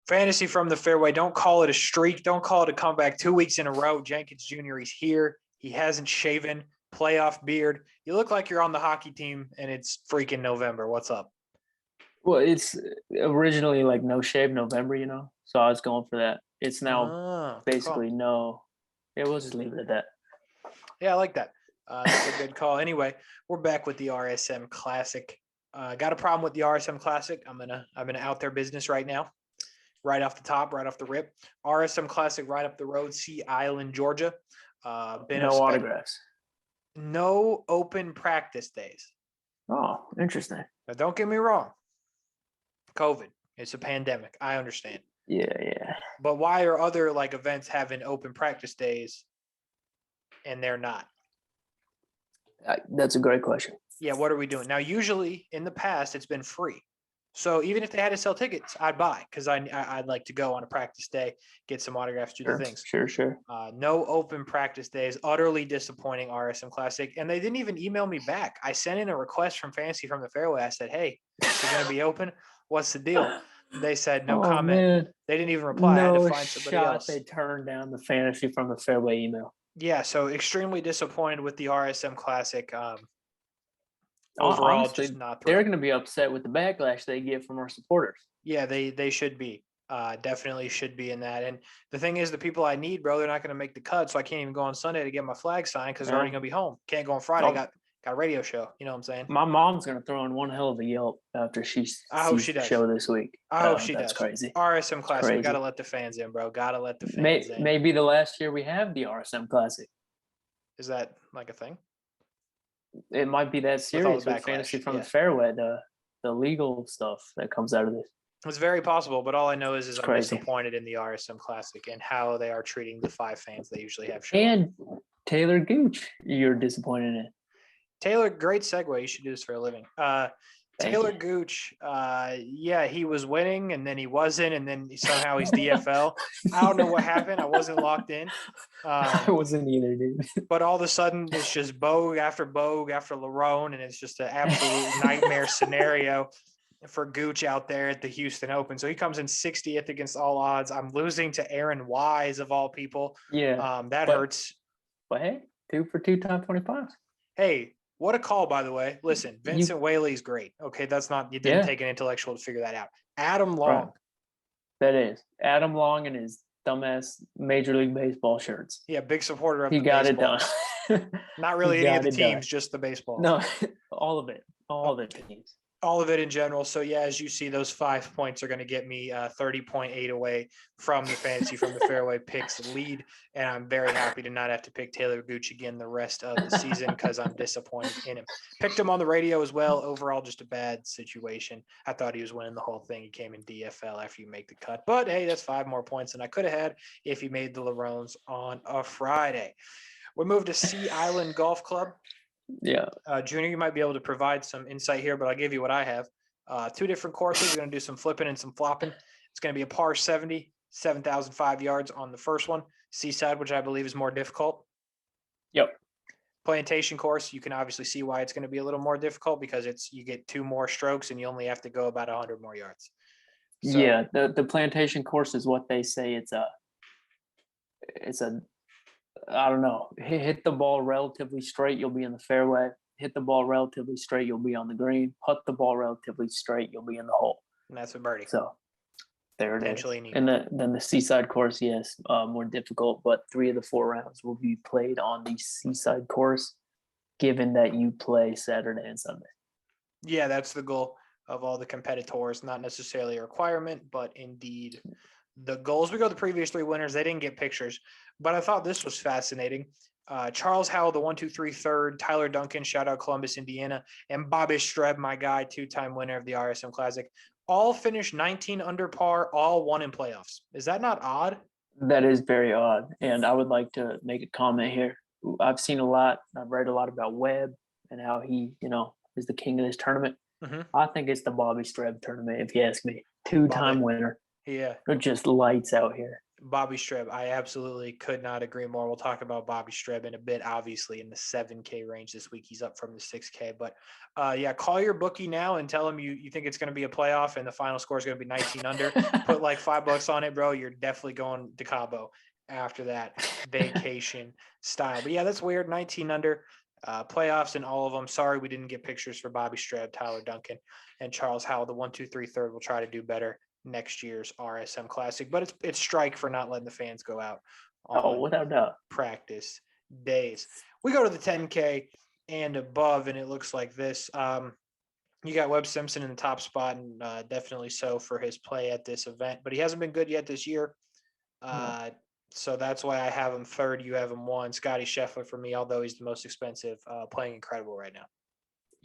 Fantasy from the fairway. Don't call it a streak. Don't call it a comeback. 2 weeks in a row. Jenkins Jr. He's here. He hasn't shaven. Playoff beard. You look like you're on the hockey team, and it's freaking November. What's up? Well, it's originally like No Shave November, so I was going for that. It's now basically no. Yeah, we'll just leave it at that. Yeah, I like that. That's a good call. Anyway, we're back with the RSM Classic. Got a problem with the RSM Classic. I'm gonna out their business right now. Right off the top, right off the rip. RSM Classic right up the road, Sea Island, Georgia. No autographs. No open practice days. Oh, interesting. Now, don't get me wrong. COVID. It's a pandemic. I understand. Yeah. But why are other events having open practice days and they're not? That's a great question. Yeah, what are we doing? Now, usually in the past, it's been free. So even if they had to sell tickets, I'd buy because I'd like to go on a practice day, get some autographs, do the things. Sure. No open practice days. Utterly disappointing RSM Classic. And they didn't even email me back. I sent in a request from Fantasy from the Fairway. I said, hey, you're going to be open? What's the deal? They said no comment. Man. They didn't even reply. I had to find somebody else. They turned down the Fantasy from the Fairway email. Yeah, so extremely disappointed with the RSM Classic. Overall, honestly, just not. They're going to be upset with the backlash they get from our supporters. Yeah, they should be. Definitely should be in that. And the thing is, the people I need, bro, they're not going to make the cut, so I can't even go on Sunday to get my flag signed because they're already going to be home. Can't go on Friday. Got a radio show. You know what I'm saying? My mom's going to throw in one hell of a yelp after she sees the show this week. I hope she does. That's crazy. RSM Classic. We got to let the fans in, bro. Got to let the fans in. Maybe the last year we have the RSM Classic. Is that like a thing? It might be that series with Fantasy from the Fairway, the legal stuff that comes out of this. It's very possible, but all I know is I'm disappointed in the RSM Classic and how they are treating the 5 fans they usually have. And Taylor Gooch, you're disappointed in. Taylor, great segue. You should do this for a living. Taylor Gooch, he was winning, and then he wasn't, and then somehow he's DFL. I don't know what happened. I wasn't locked in. I wasn't either, dude. But all of a sudden, it's just Bogue after Larone, and it's just an absolute nightmare scenario for Gooch out there at the Houston Open. So he comes in 60th against all odds. I'm losing to Aaron Wise, of all people. Yeah. That hurts. But hey, 2 for 2 top 25. Hey, what a call, by the way. Listen, Vincent Whaley's great. Okay, that's not – you didn't take an intellectual to figure that out. Adam Long. Right. That is. Adam Long and his dumbass Major League Baseball shirts. Yeah, big supporter of the baseball. He got it done. Not really any of the teams, just the baseball. No, all of it. All the teams. All of it in general. So, yeah, as you see, those 5 points are going to get me 30.8 away from the Fantasy from the Fairway picks lead. And I'm very happy to not have to pick Taylor Gooch again the rest of the season because I'm disappointed in him. Picked him on the radio as well. Overall, just a bad situation. I thought he was winning the whole thing. He came in DFL after you make the cut. But, hey, that's 5 more points than I could have had if he made the Larones on a Friday. We move to Sea Island Golf Club. Yeah. Junior, you might be able to provide some insight here, but I'll give you what I have. 2 different courses. We're going to do some flipping and some flopping. It's going to be a par 70, 7,005 yards on the first one. Seaside, which I believe is more difficult. Yep. Plantation course, you can obviously see why it's going to be a little more difficult because you get 2 more strokes and you only have to go about 100 more yards. So, yeah, the plantation course is what they say it's a I don't know. Hit the ball relatively straight, you'll be in the fairway. Hit the ball relatively straight, you'll be on the green. Putt the ball relatively straight, you'll be in the hole. And that's a birdie. So there it is. And then the Seaside course, yes, more difficult, but 3 of the 4 rounds will be played on the Seaside course, given that you play Saturday and Sunday. Yeah, that's the goal of all the competitors. Not necessarily a requirement, but indeed the goals. We go to the previous 3 winners. They didn't get pictures, but I thought this was fascinating. Charles Howell, the 1, 2, 3 third, Tyler Duncan, shout out Columbus, Indiana, and Bobby Streb, my guy, 2-time winner of the RSM Classic, all finished 19 under par, all won in playoffs. Is that not odd? That is very odd, and I would like to make a comment here. I've seen a lot. I've read a lot about Webb and how he, is the king of this tournament. Mm-hmm. I think it's the Bobby Streb tournament, if you ask me. 2-time winner. Yeah. It just lights out here. Bobby Streb, I absolutely could not agree more. We'll talk about Bobby Streb in a bit, obviously in the 7K range this week. He's up from the 6K. But yeah, call your bookie now and tell him you think it's going to be a playoff and the final score is going to be 19 under. Put like $5 on it, bro. You're definitely going to Cabo after that vacation style. But yeah, that's weird. 19 under, playoffs in all of them. Sorry we didn't get pictures for Bobby Streb, Tyler Duncan, and Charles Howell. The 1, 2, 3, third will try to do better next year's RSM Classic, but it's strike for not letting the fans go out on without doubt practice days. We go to the 10K and above, and it looks like this. You got Webb Simpson in the top spot, and definitely so for his play at this event, but he hasn't been good yet this year. So that's why I have him third. You have him one. Scotty Scheffler for me, although he's the most expensive, playing incredible right now.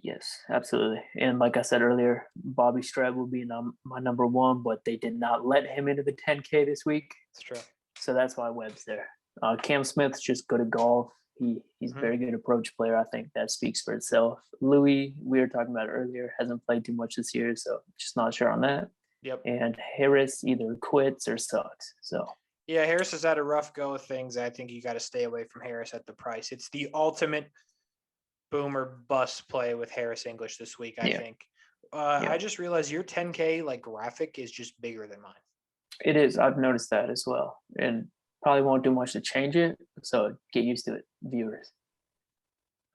Yes, absolutely. And like I said earlier, Bobby Streb will be my number one, but they did not let him into the 10K this week. That's true. So that's why Webb's there. Cam Smith's just good at golf. He's a very good approach player. I think that speaks for itself. Louis, we were talking about earlier, hasn't played too much this year, so just not sure on that. Yep. And Harris either quits or sucks. So yeah, Harris has had a rough go of things. I think you got to stay away from Harris at the price. It's the ultimate boomer bust play with Harris English this week, I think. I just realized your 10K like graphic is just bigger than mine. It is. I've noticed that as well. And probably won't do much to change it. So get used to it, viewers.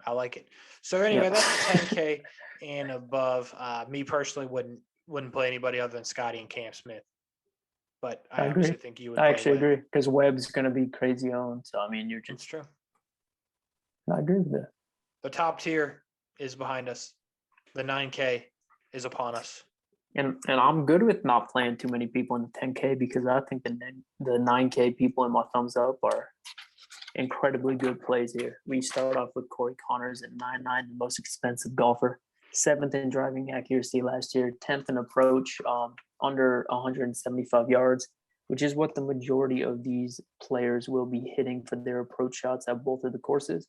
I like it. So anyway, that's 10K and above. Me personally wouldn't play anybody other than Scotty and Cam Smith. But I agree. think you would. I actually agree because Webb's going to be crazy on. So I mean, you're just. It's true. I agree with that. The top tier is behind us. The 9K is upon us. And I'm good with not playing too many people in the 10K because I think the 9K people in my thumbs up are incredibly good plays here. We start off with Corey Connors at 9.9, the most expensive golfer. 7th in driving accuracy last year, 10th in approach, under 175 yards, which is what the majority of these players will be hitting for their approach shots at both of the courses.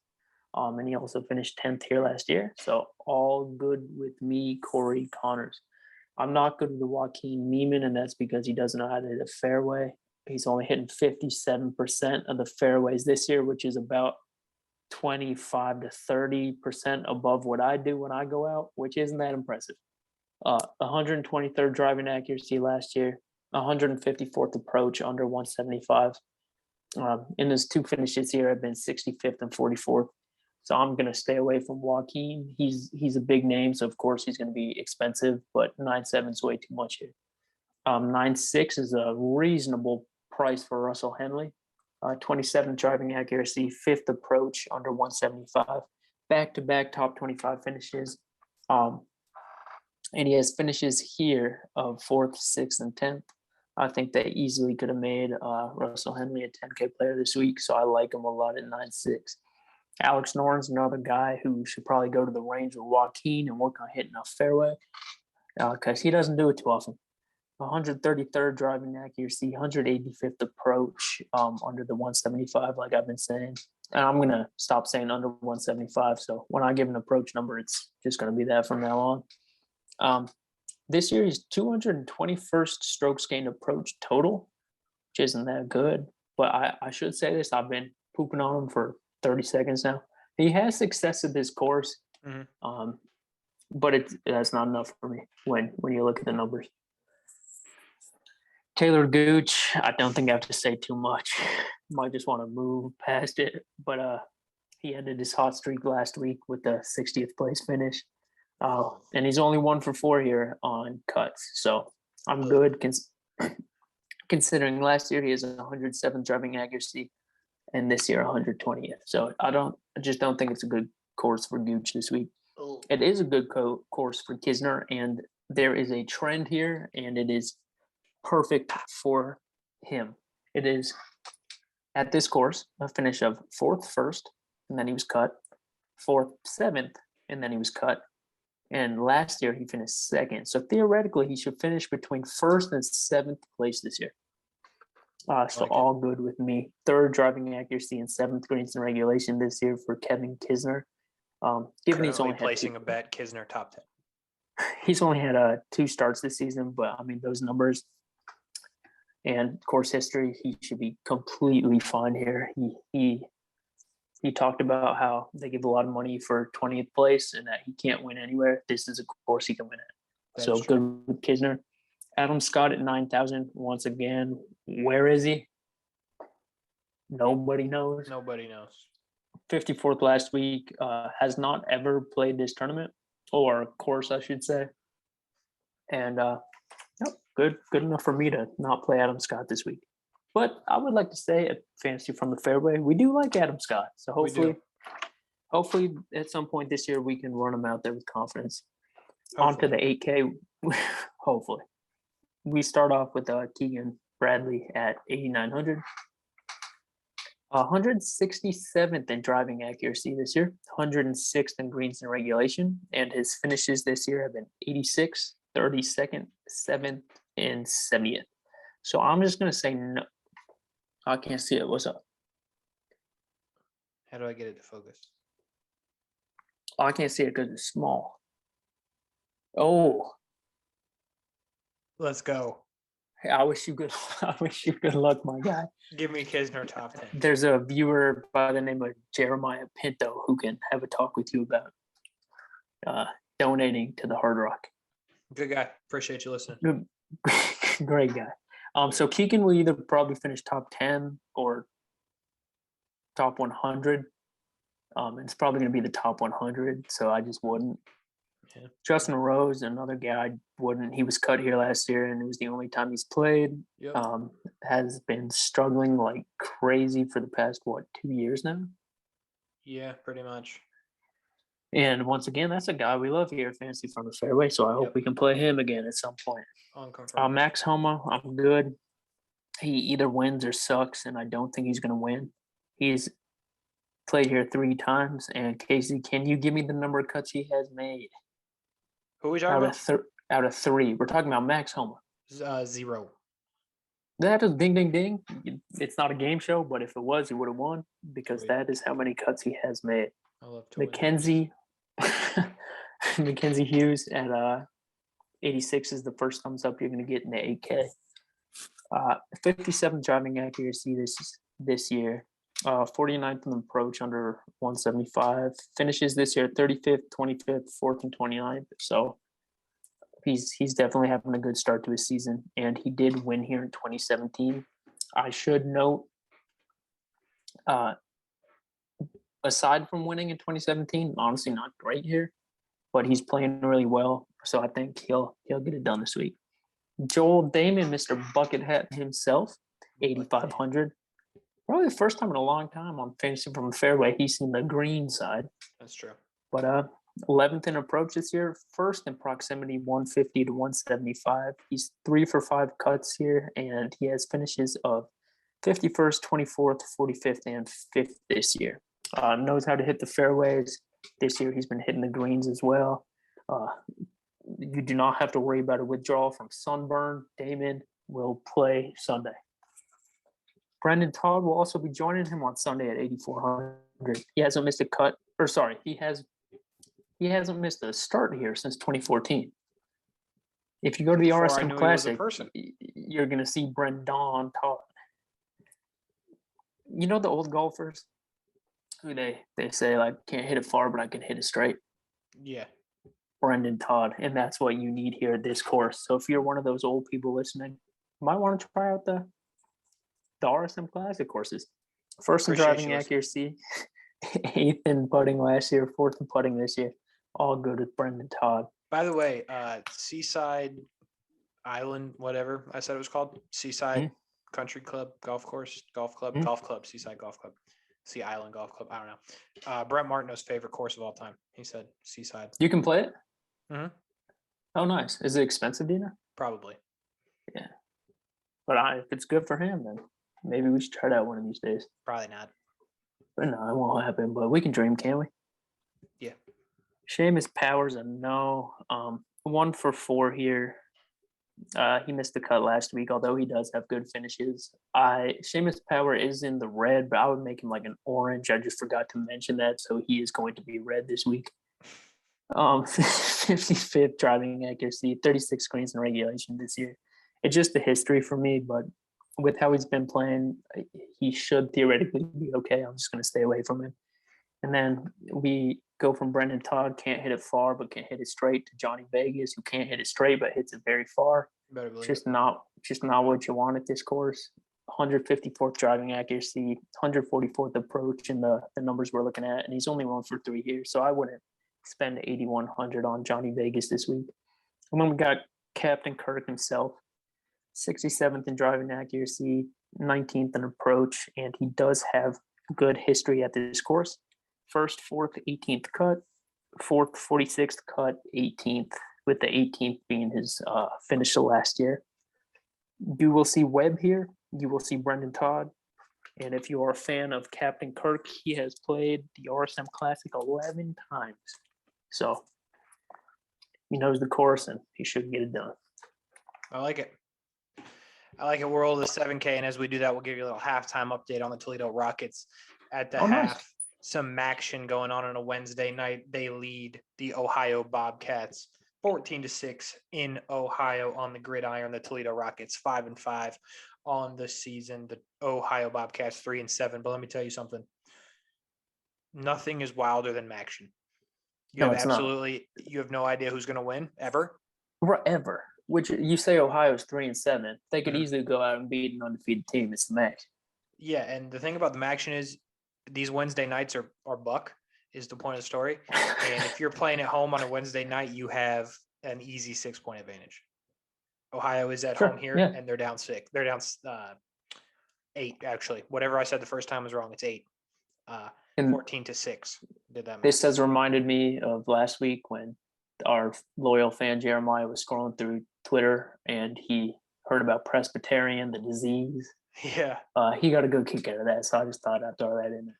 And he also finished 10th here last year. So all good with me, Corey Connors. I'm not good with the Joaquin Neiman, and that's because he doesn't know how to hit a fairway. He's only hitting 57% of the fairways this year, which is about 25 to 30% above what I do when I go out, which isn't that impressive. 123rd driving accuracy last year, 154th approach, under 175. In his 2 finishes here, I've been 65th and 44th. So I'm going to stay away from Joaquin. He's a big name, so of course he's going to be expensive, but 9.7 is way too much here. 9.6 is a reasonable price for Russell Henley. 27 driving accuracy, 5th approach, under 175. Back-to-back top 25 finishes. And he has finishes here of 4th, 6th, and 10th. I think they easily could have made Russell Henley a 10K player this week, so I like him a lot at 9.6. Alex Noren's another guy who should probably go to the range with Joaquin and work on hitting a fairway because he doesn't do it too often. 133rd driving accuracy, 185th approach, under the 175, like I've been saying. And I'm going to stop saying under 175. So when I give an approach number, it's just going to be that from now on. This year, he's 221st strokes gained approach total, which isn't that good. But I should say this. I've been pooping on him for 30 seconds now. He has success at this course, but that's not enough for me when you look at the numbers. Taylor Gooch, I don't think I have to say too much. Might just want to move past it, but he ended his hot streak last week with the 60th place finish, and he's only 1 for 4 here on cuts. So I'm good considering last year he has 107 driving accuracy, and this year 120th. So I just don't think it's a good course for Gooch this week. It is a good course for Kisner, and there is a trend here, and it is perfect for him. It is at this course a finish of 4th first, and then he was cut, 4th 7th, and then he was cut. And last year he finished 2nd. So theoretically he should finish between 1st and 7th place this year. So all good with me. 3rd driving accuracy and 7th greens in regulation this year for Kevin Kisner. Given he's only placing a bet, Kisner top 10. He's only had 2 starts this season, but I mean those numbers And course history, he should be completely fine here. He talked about how they give a lot of money for 20th place and that he can't win anywhere. This is a course he can win at. That So is true. good with Kisner. Adam Scott at 9,000 once again. Where is he? Nobody knows. Nobody knows. 54th last week. Has not ever played this tournament, or course, I should say. And good enough for me to not play Adam Scott this week. But I would like to say at Fantasy from the Fairway, we do like Adam Scott. So hopefully at some point this year we can run him out there with confidence. On to the 8K, hopefully. We start off with Keegan Bradley at 8,900. 167th in driving accuracy this year, 106th in greens and regulation, and his finishes this year have been 86th, 32nd, 7th, and 70th. So I'm just going to say no. I can't see it. What's up? How do I get it to focus? Oh, I can't see it because it's small. Oh. Let's go. Hey, I wish you good luck, my guy. Give me Kisner top 10. There's a viewer by the name of Jeremiah Pinto who can have a talk with you about donating to the Hard Rock. Good guy. Appreciate you listening. Great guy. So Keegan will either probably finish top 10 or top 100. It's probably going to be the top 100, so I just wouldn't. Yeah. Justin Rose, another guy I wouldn't. He was cut here last year, and it was the only time he's played. Yep. Has been struggling like crazy for the past, 2 years now? Yeah, pretty much. And once again, that's a guy we love here at Fantasy from the Fairway, so I hope we can play him again at some point. Max Homa, I'm good. He either wins or sucks, and I don't think he's going to win. He's played here 3 times, and Casey, can you give me the number of cuts he has made? Who are we talking about? Out of 3. We're talking about Max Homa. 0. That is ding, ding, ding. It's not a game show, but if it was, he would have won because that is how many cuts he has made. I love Mackenzie Hughes at 86 is the first thumbs up you're going to get in the 8K. 57 driving accuracy this year. 49th in the approach under 175. Finishes this year 35th, 25th, 4th, and 29th. So he's definitely having a good start to his season, and he did win here in 2017. I should note, aside from winning in 2017, honestly not great here, but he's playing really well. So I think he'll get it done this week. Joel Damon, Mr. Buckethead himself, 8,500. Probably the first time in a long time on Fantasy from the Fairway he's seen the green side. That's true. But 11th in approach this year, first in proximity, 150 to 175. He's 3 for 5 cuts here, and he has finishes of 51st, 24th, 45th, and 5th this year. Knows how to hit the fairways. This year he's been hitting the greens as well. You do not have to worry about a withdrawal from sunburn. Damon will play Sunday. Brendan Todd will also be joining him on Sunday at 8,400. He hasn't missed a cut, or sorry, he hasn't missed a start here since 2014. If you go to the RSM Classic, you're going to see Brendan Todd. You know the old golfers who they say, like, can't hit it far, but I can hit it straight? Yeah. Brendan Todd, and that's what you need here at this course. So if you're one of those old people listening, you might want to try out the RSM Classic courses. First in driving accuracy, 8th in putting last year, 4th in putting this year. All good with Brendan Todd. By the way, Seaside Island, whatever I said it was called, Seaside Country Club, Golf Club, Seaside Golf Club, Sea Island Golf Club. I don't know. Brett Martineau's favorite course of all time. He said Seaside. You can play it? Mm-hmm. Oh, nice. Is it expensive, do you know? Probably. Yeah. But if it's good for him, then maybe we should try it out one of these days. Probably not. But no, it won't happen. But we can dream, can't we? Yeah. Seamus Powers, a no. 1 for 4 here. He missed the cut last week, although he does have good finishes. Seamus Power is in the red, but I would make him like an orange. I just forgot to mention that, so he is going to be red this week. 55th driving accuracy, 36 greens in regulation this year. It's just the history for me, but with how he's been playing, he should theoretically be okay. I'm just going to stay away from him. And then we go from Brendan Todd, can't hit it far, but can hit it straight, to Johnny Vegas, who can't hit it straight, but hits it very far. Better believe Just not what you want at this course. 154th driving accuracy, 144th approach in the numbers we're looking at, and he's only won for 3 years, so I wouldn't spend 8,100 on Johnny Vegas this week. And then we got Captain Kirk himself, 67th in driving accuracy, 19th in approach, and he does have good history at this course. First, 4th, 18th cut, 4th, 46th cut, 18th, with the 18th being his finish of last year. You will see Webb here. You will see Brendan Todd. And if you are a fan of Captain Kirk, he has played the RSM Classic 11 times. So he knows the course, and he should get it done. I like it. We're all the 7K, and as we do that, we'll give you a little halftime update on the Toledo Rockets at the half. Nice. Some action going on a Wednesday night. They lead the Ohio Bobcats 14-6 in Ohio on the gridiron. The Toledo Rockets 5-5 on the season. The Ohio Bobcats 3-7. But let me tell you something. Nothing is wilder than action. You have no idea who's going to win ever. Ever. Which you say Ohio's 3-7. They could easily go out and beat an undefeated team. It's the max. Yeah, and the thing about the action is these Wednesday nights are buck is the point of the story. And if you're playing at home on a Wednesday night, you have an easy 6-point advantage. Ohio is at home here, and they're down 6. They're down 8, actually. Whatever I said the first time was wrong. It's 8. 14-6. Did that? This has reminded me of last week when our loyal fan Jeremiah was scrolling through Twitter and he heard about Presbyterian, the disease. Yeah. He got a good kick out of that, so I just thought I'd throw that in there.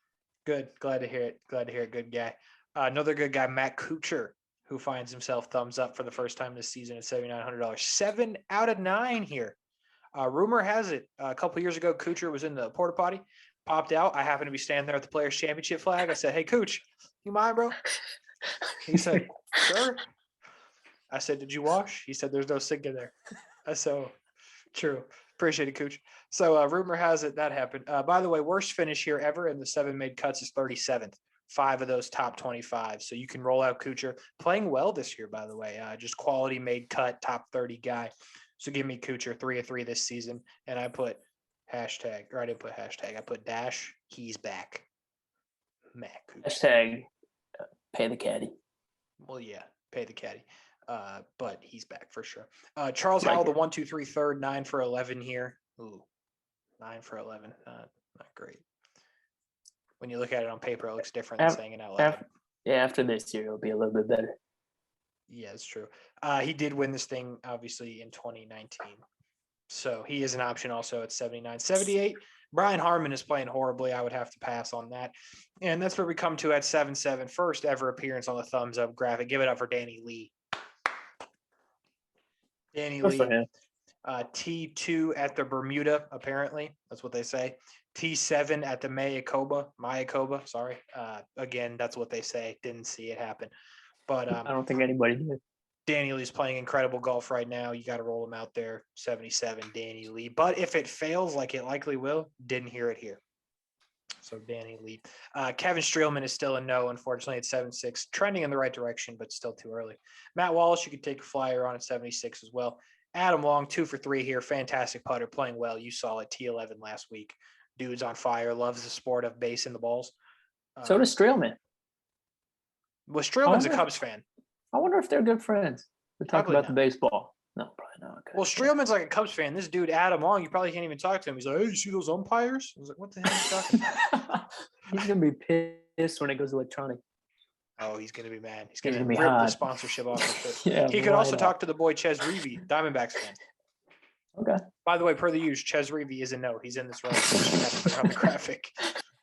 Good. Glad to hear it. Good guy. Another good guy, Matt Kuchar, who finds himself thumbs up for the first time this season at $7,900. 7 out of 9 here. Rumor has it a couple years ago, Kuchar was in the porta potty, popped out. I happened to be standing there with the Players Championship flag. I said, "Hey, Cooch, you mind, bro?" He said, "Sure." I said, "Did you wash?" He said, "There's no sink in there." So true. Appreciate it, Cooch. So rumor has it that happened. By the way, worst finish here ever in the 7 made cuts is 37th. 5 of those top 25. So you can roll out Kuchar. Playing well this year, by the way. Just quality made cut, top 30 guy. So give me Kuchar 3 of 3 this season. And I put hashtag, or I didn't put hashtag. I put dash, he's back. Matt Kuchar. Hashtag pay the caddy. Well, yeah, pay the caddy. But he's back for sure. Charles Howell, the 1, 2, 3, third, 9 for 11 here. Ooh, 9 for 11. Not great. When you look at it on paper, it looks different than saying it out loud. After this year, it'll be a little bit better. Yeah, it's true. He did win this thing, obviously, in 2019. So he is an option also at 79. 78, Brian Harmon is playing horribly. I would have to pass on that. And that's where we come to at 7-7. First ever appearance on the thumbs up graphic. Give it up for Danny Lee. Danny Lee. T2 at the Bermuda, apparently. That's what they say. T7 at the Mayakoba, sorry. Again, that's what they say. Didn't see it happen. But I don't think anybody did. Danny Lee's playing incredible golf right now. You got to roll him out there. 77, Danny Lee. But if it fails, like it likely will, didn't hear it here. So Danny Lee. Kevin Streelman is still a no, unfortunately, at 7-6. Trending in the right direction, but still too early. Matt Wallace, you could take a flyer on at 76 as well. Adam Long, 2 for 3 here. Fantastic putter, playing well. You saw it, T11 last week. Dude's on fire. Loves the sport of basing the balls. So does Streelman. Well, Streelman's a Cubs fan. I wonder if they're good friends. We talk about the baseball. No, probably not. Okay. Well, Streelman's like a Cubs fan. This dude, Adam Long, you probably can't even talk to him. He's like, "Hey, you see those umpires?" I was like, "What the hell are you talking about?" He's going to be pissed when it goes electronic. Oh, he's going to be mad. He's going to rip hot. the sponsorship off of it. Yeah, he could also talk to the boy Ches Reavie, Diamondbacks fan. Okay. By the way, per the use, Ches Reavie is a no. He's in this row. On the graphic.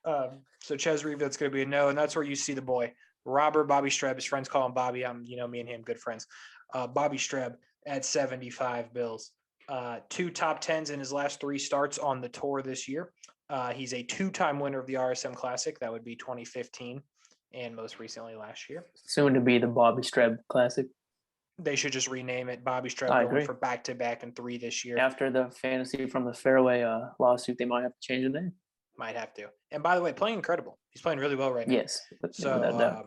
So Ches Reavie, that's going to be a no, and that's where you see the boy Robert Bobby Streb. His friends call him Bobby. Me and him, good friends. Bobby Streb at 75 bills. 2 top 10s in his last 3 starts on the tour this year. He's a 2-time winner of the RSM Classic. That would be 2015 and most recently last year. Soon to be the Bobby Streb Classic. They should just rename it. Bobby Streb I going agree. for back-to-back and 3 this year. After the fantasy from the fairway lawsuit, they might have to change the name. Might have to. And by the way, playing incredible. He's playing really well right now. Yes. So without doubt.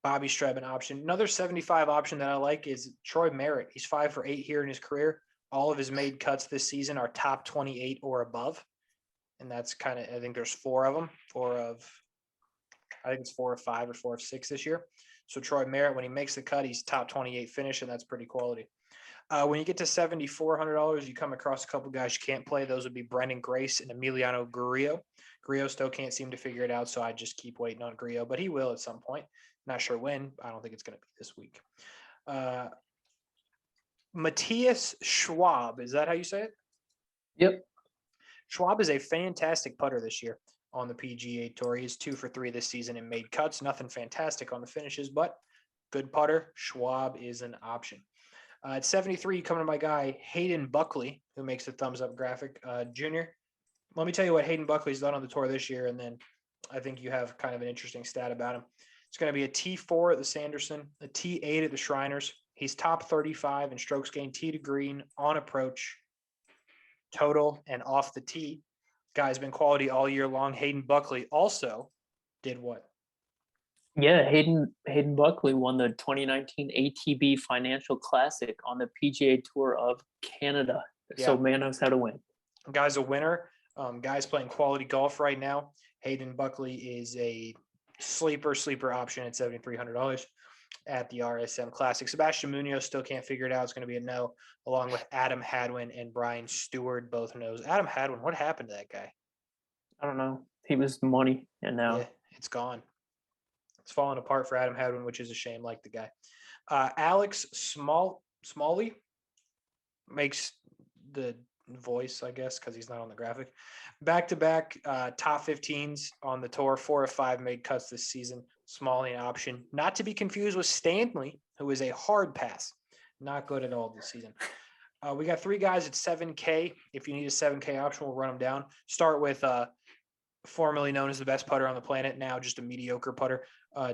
Bobby Streb an option. Another 75 option that I like is Troy Merritt. He's 5 for 8 here in his career. All of his made cuts this season are top 28 or above. And that's kind of, I think there's 4 of them. I think it's 4 of 5 or 4 of 6 this year. So Troy Merritt, when he makes the cut, he's top 28 finish, and that's pretty quality. When you get to $7,400, you come across a couple guys you can't play. Those would be Brendan Grace and Emiliano Grillo. Grillo still can't seem to figure it out, so I just keep waiting on Grillo, but he will at some point. Not sure when. I don't think it's going to be this week. Matthias Schwab, is that how you say it? Yep. Schwab is a fantastic putter this year on the PGA Tour. He's 2 for 3 this season and made cuts. Nothing fantastic on the finishes, but good putter. Schwab is an option. At 73, coming to my guy, Hayden Buckley, who makes the thumbs up graphic, junior. Let me tell you what Hayden Buckley's done on the tour this year, and then I think you have kind of an interesting stat about him. It's going to be a T4 at the Sanderson, a T8 at the Shriners. He's top 35 in strokes gained tee to green, on approach, total, and off the tee. Guy's been quality all year long. Hayden Buckley also did what? Yeah, Hayden Buckley won the 2019 ATB Financial Classic on the PGA Tour of Canada. Yeah. So man knows how to win. Guy's a winner. Guy's playing quality golf right now. Hayden Buckley is a sleeper option at $7,300 at the RSM Classic. Sebastian Munoz still can't figure it out. It's going to be a no, along with Adam Hadwin and Brian Stewart, both knows. Adam Hadwin, what happened to that guy? I don't know. He was money, and now it's gone. It's falling apart for Adam Hadwin, which is a shame, like the guy. Alex Smalley makes the voice, I guess, because he's not on the graphic. Back-to-back top 15s on the tour. 4 of 5 made cuts this season. Smalley an option. Not to be confused with Stanley, who is a hard pass. Not good at all this season. We got 3 guys at 7K. If you need a 7K option, we'll run them down. Start with formerly known as the best putter on the planet, now just a mediocre putter.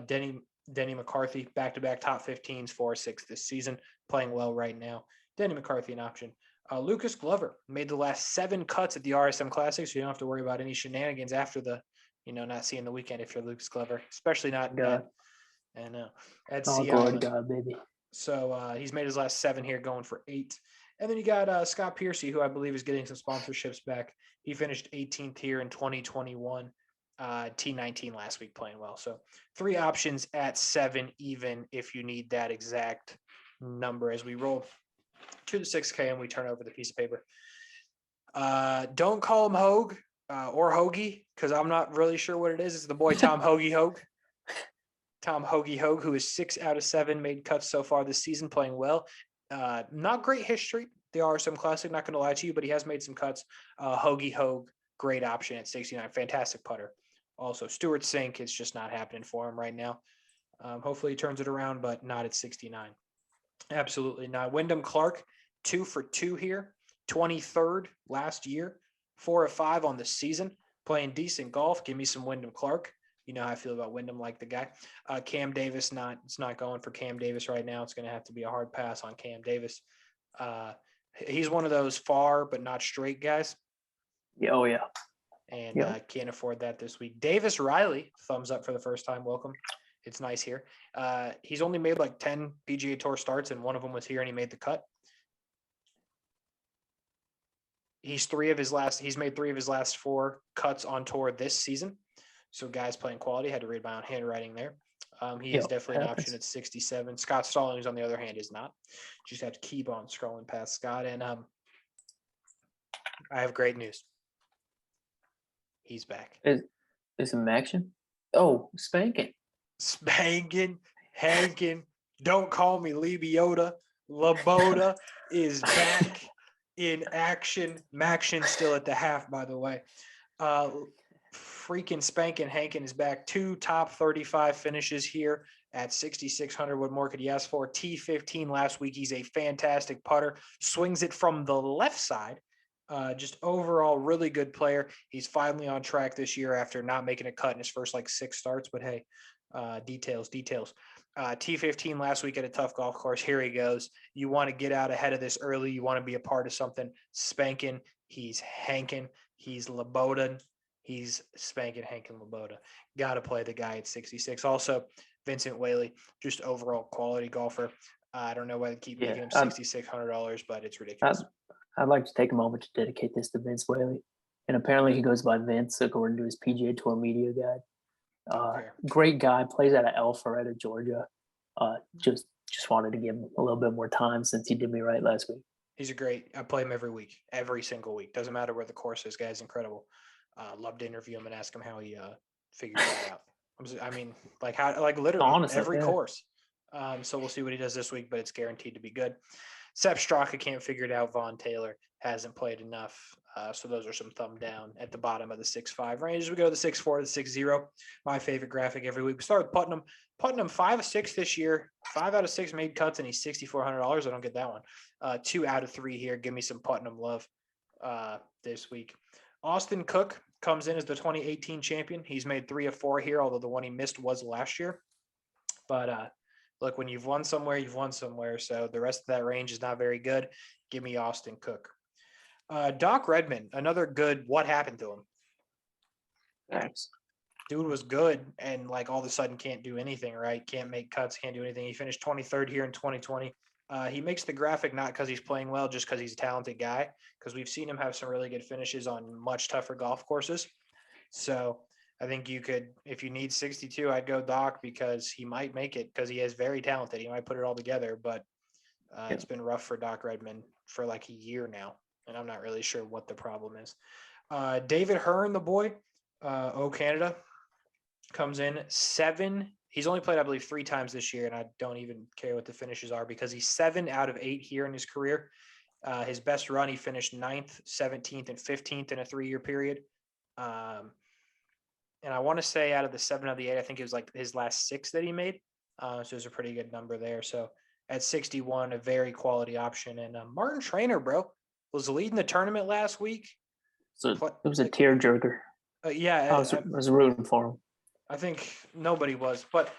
Denny McCarthy, back-to-back top 15s, 4-6 this season, playing well right now. Denny McCarthy an option. Lucas Glover made the last 7 cuts at the RSM Classic, so you don't have to worry about any shenanigans after the, not seeing the weekend if you're Lucas Glover, especially not God. At Oh, Sea glory Island. to God, baby. So he's made his last 7 here, going for 8. And then you got Scott Piercy, who I believe is getting some sponsorships back. He finished 18th here in 2021, T19 last week, playing well. So 3 options at 7, even if you need that exact number as we roll to the 6K and we turn over the piece of paper. Don't call him Hogue or Hoagie, because I'm not really sure what it is. It's the boy Tom Hoagie Hogue. Tom Hoagie Hogue, who is 6 out of 7 made cuts so far this season, playing well. Not great history, the RSM Classic, not going to lie to you, but he has made some cuts. Hoagie Hogue, great option at 69, fantastic putter. Also, Stuart Sink, it's just not happening for him right now. Hopefully he turns it around, but not at 69. Absolutely not. Wyndham Clark, 2 for 2 here, 23rd last year, 4 of 5 on the season, playing decent golf. Give me some Wyndham Clark. You know how I feel about Wyndham, like the guy. Cam Davis, it's not going for Cam Davis right now. It's going to have to be a hard pass on Cam Davis. He's one of those far but not straight guys. Yeah, oh, yeah. And can't afford that this week. Davis Riley, thumbs up for the first time. Welcome. It's nice here. He's only made like 10 PGA Tour starts, and one of them was here, and he made the cut. He's made 3 of his last 4 cuts on tour this season. So guys playing quality. Had to read my own handwriting there. He is definitely an option at 67. Scott Stallings, on the other hand, is not. Just have to keep on scrolling past Scott. And I have great news. He's back. Is some action? Oh, spanking. Hankin. Don't call me Lebiota. Laboda is back in action. Maction still at the half, by the way. Freaking spanking Hankin is back. 2 top 35 finishes here at 6,600. What more could you ask for? T15 last week. He's a fantastic putter. Swings it from the left side. Just overall really good player. He's finally on track this year after not making a cut in his first 6 starts. But hey, details. T15 last week at a tough golf course. Here he goes. You want to get out ahead of this early. You want to be a part of something. Spanking. He's hanking. He's Laboda. He's spanking, hanking Laboda. Got to play the guy at 66. Also, Vincent Whaley, just overall quality golfer. I don't know why they keep making him $6,600, but it's ridiculous. I'd like to take a moment to dedicate this to Vince Whaley. And apparently he goes by Vince, according to his PGA Tour media guide. Great guy, plays out of Alpharetta, Georgia. Just wanted to give him a little bit more time since he did me right last week. He's I play him every week, every single week. Doesn't matter where the course is. Guy's incredible. Love to interview him and ask him how he figures that out. I mean, literally honestly, every course. So we'll see what he does this week, but it's guaranteed to be good. Sepp Straka can't figure it out. Vaughn Taylor hasn't played enough. So those are some thumb down at the bottom of the 6-5 range. As we go to the 6-4 to the 6-0, my favorite graphic every week. We start with Putnam. Putnam 5 of 6 this year. 5 out of 6 made cuts, and he's $6,400. I don't get that one. 2 out of 3 here. Give me some Putnam love this week. Austin Cook comes in as the 2018 champion. He's made 3 of 4 here, although the one he missed was last year. But look, when you've won somewhere, you've won somewhere. So the rest of that range is not very good. Give me Austin Cook. Doc Redman, another good. What happened to him? Thanks. Dude was good, and all of a sudden can't do anything, right? Can't make cuts, can't do anything. He finished 23rd here in 2020. He makes the graphic not because he's playing well, just because he's a talented guy, because we've seen him have some really good finishes on much tougher golf courses. So I think you could, if you need 62, I'd go Doc because he might make it because he is very talented. He might put it all together, but it's been rough for Doc Redman for a year now, and I'm not really sure what the problem is. David Hearn, the boy, Canada, comes in 7. He's only played, I believe, 3 times this year, and I don't even care what the finishes are because he's 7 out of 8 here in his career. His best run, he finished 9th, 17th, and 15th in a 3-year period. And I want to say out of the 7 of the 8, I think it was his last 6 that he made. So it was a pretty good number there. So at 61, a very quality option. And Martin Trainer, bro, was leading the tournament last week. So it was a tearjerker. Yeah. I was rooting for him. I think nobody was. But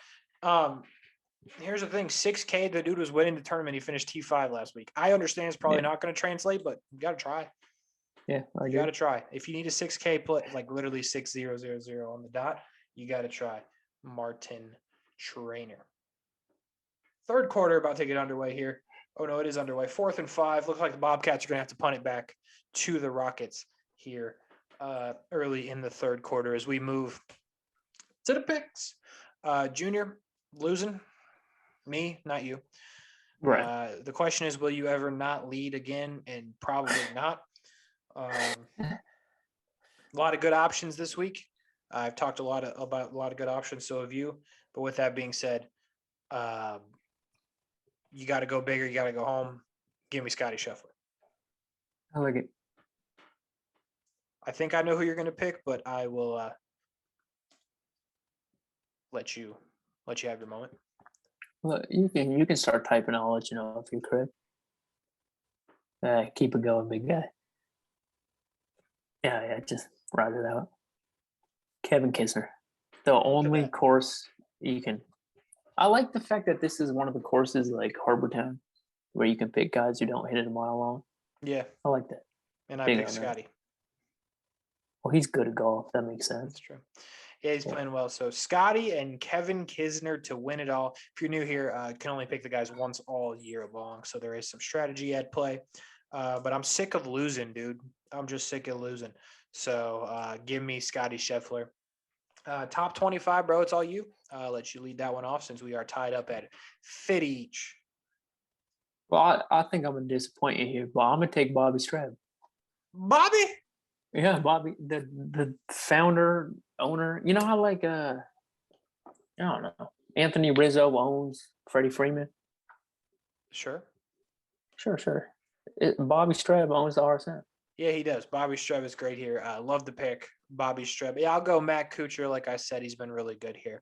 here's the thing. 6K, the dude was winning the tournament. He finished T5 last week. I understand it's probably not going to translate, but you got to try. Yeah, you got to try. If you need a 6K play, literally 6000 on the dot, you got to try Martin Trainer. Third quarter, about to get underway here. Oh, no, it is underway. 4th and 5. Looks like the Bobcats are going to have to punt it back to the Rockets here early in the third quarter as we move to the picks. Junior, losing. Me, not you. Right. The question is, will you ever not lead again? And probably not. A lot of good options this week. I've talked about a lot of good options, so have you. But with that being said, you got to go bigger. You got to go home. Give me Scotty Scheffler. I like it. I think I know who you're going to pick, but I will let you have your moment. Well, you can start typing. I'll let you know if you're correct. Keep it going, big guy. Yeah, just ride it out. Kevin Kisner, the only course you can. I like the fact that this is one of the courses like Harbortown, where you can pick guys who don't hit it a mile long. Yeah, I like that. And I picked Scotty. Well, he's good at golf. That makes sense. That's true. Yeah, he's playing well. So Scotty and Kevin Kisner to win it all. If you're new here, can only pick the guys once all year long. So there is some strategy at play. But I'm sick of losing, dude. I'm just sick of losing. So give me Scotty Scheffler. Top 25, bro. It's all you. I'll let you lead that one off since we are tied up at 50 each. Well, I think I'm going to disappoint you here, but I'm going to take Bobby Streb. Bobby? Yeah, Bobby, the founder, owner. You know how I don't know, Anthony Rizzo owns Freddie Freeman? Sure. Bobby Streb owns the RSM. Yeah, he does. Bobby Streb is great here. Love the pick, Bobby Streb. Yeah, I'll go Matt Kuchar. Like I said, he's been really good here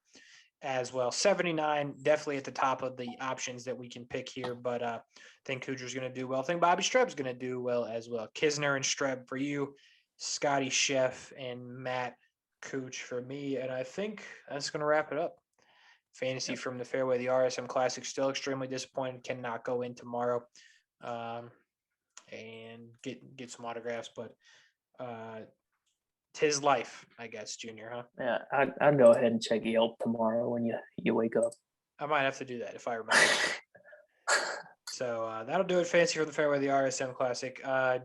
as well. 79, definitely at the top of the options that we can pick here, but I think Kuchar's going to do well. I think Bobby Streb's going to do well as well. Kisner and Streb for you, Scotty Sheff and Matt Kuch for me, and I think that's going to wrap it up. Fantasy from the fairway, the RSM Classic, still extremely disappointed. Cannot go in tomorrow and get some autographs, but tis life, I guess, Junior, huh? Yeah, I'd go ahead and check Yelp tomorrow when you wake up. I might have to do that if I remember. So that'll do it. Fancy from the fairway, the RSM Classic.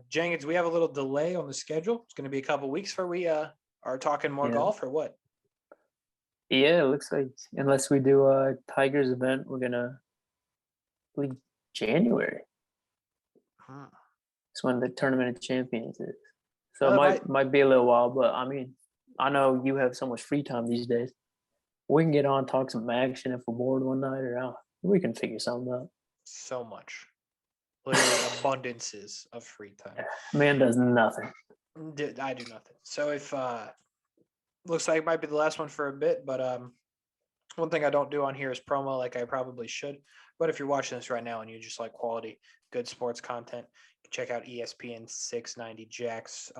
Jenkins, we have a little delay on the schedule. It's going to be a couple weeks before we are talking more golf, or what? Yeah, it looks like unless we do a Tigers event, we're gonna leave January. It's when the Tournament of Champions is. So it might be a little while, but I mean, I know you have so much free time these days. We can get on, talk some action if we're bored one night, or we can figure something out. So much. Literally abundances of free time. Man does nothing. I do nothing. So if looks like it might be the last one for a bit, but one thing I don't do on here is promo like I probably should. But if you're watching this right now and you just like quality, good sports content, check out ESPN 690 Jack's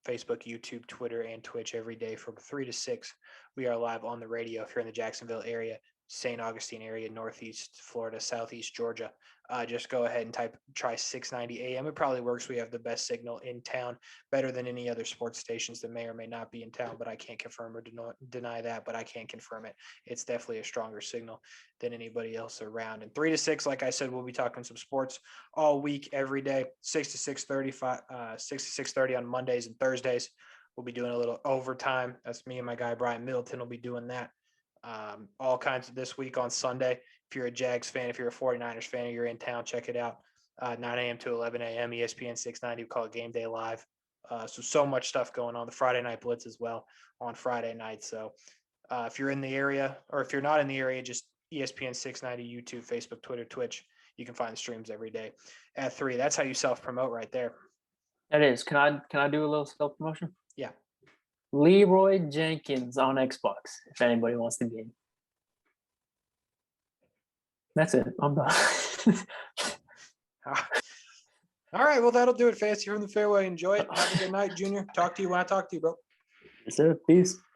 Facebook, YouTube, Twitter, and Twitch every day from 3 to 6. We are live on the radio if you're in the Jacksonville area, St. Augustine area, Northeast Florida, Southeast Georgia. Just go ahead and try 690 AM. It probably works. We have the best signal in town, better than any other sports stations that may or may not be in town, but I can't confirm or deny that, but I can confirm it. It's definitely a stronger signal than anybody else around. And 3 to 6, like I said, we'll be talking some sports all week, every day, 6 to 6:30, 6 to 6:30 on Mondays and Thursdays. We'll be doing a little overtime. That's me and my guy, Brian Middleton, will be doing that. All kinds of this week on Sunday. If you're a Jags fan, if you're a 49ers fan, or you're in town, check it out. 9 a.m. to 11 a.m. ESPN 690. We call it Game Day Live. So much stuff going on. The Friday Night Blitz as well on Friday night. So if you're in the area, or if you're not in the area, just ESPN 690, YouTube, Facebook, Twitter, Twitch. You can find the streams every day at 3. That's how you self-promote right there. That is. Can I do a little self-promotion? Yeah. Leroy Jenkins on Xbox, if anybody wants the game. That's it. I'm done. All right. Well, that'll do it. Fancy from the fairway. Enjoy it. Have a good night, Junior. Talk to you when I talk to you, bro. Yes, sir. Peace.